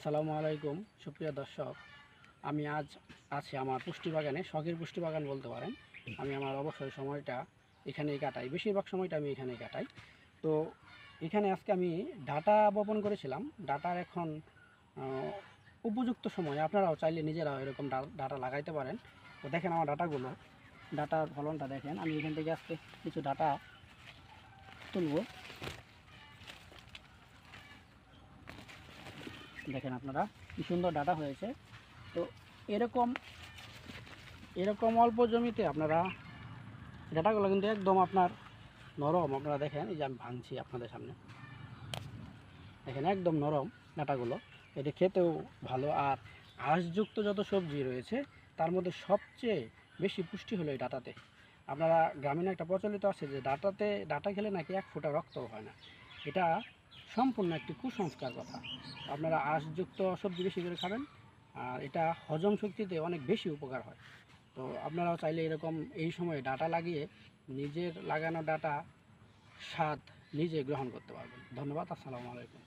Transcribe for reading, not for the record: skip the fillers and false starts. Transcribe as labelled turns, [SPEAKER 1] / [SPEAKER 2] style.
[SPEAKER 1] আসসালামু আলাইকুম সুপ্রিয় দর্শক। আমি আজ আছি আমার পুষ্টি বাগানে, শখের পুষ্টি বাগান বলতে পারেন। আমি আমার অবসর সময়টা এখানেই কাটাই, বেশিরভাগ সময়টা আমি এখানেই কাটাই। তো এখানে আজকে আমি ডাটা বপন করেছিলাম। ডাটার এখন উপযুক্ত সময়, আপনারাও চাইলে নিজেরাও এরকম ডাটা লাগাইতে পারেন। তো দেখেন আমার ডাটাগুলো, ডাটার ফলনটা দেখেন। আমি এখান থেকে আজকে কিছু ডাটা তুলব। দেখেন আপনারা কি সুন্দর ডাটা হয়েছে। তো এরকম এরকম অল্প জমিতে আপনারা ডাটাগুলো কিন্তু একদম আপনার নরম। আপনারা দেখেন, এই যে আমি ভাঙছি আপনাদের সামনে, দেখেন একদম নরম ডাটাগুলো। এটা খেতেও ভালো। আর আঁশযুক্ত যত সবজি রয়েছে তার মধ্যে সবচেয়ে বেশি পুষ্টি হলো এই ডাটাতে। আপনারা গ্রামীণ একটা প্রচলিত আছে যে ডাটা খেলে নাকি এক ফোঁটা রক্তও হয় না। এটা সম্পূর্ণ একটি কুসংস্কার কথা। আপনারা আঁশযুক্ত সবজি বেশি করে খাবেন, আর এটা হজম শক্তিতে অনেক বেশি উপকার হয়। তো আপনারাও চাইলে এরকম এই সময়ে ডাটা লাগিয়ে নিজের লাগানো ডাটা স্বাদ নিজে গ্রহণ করতে পারবেন। ধন্যবাদ। আসসালামু আলাইকুম।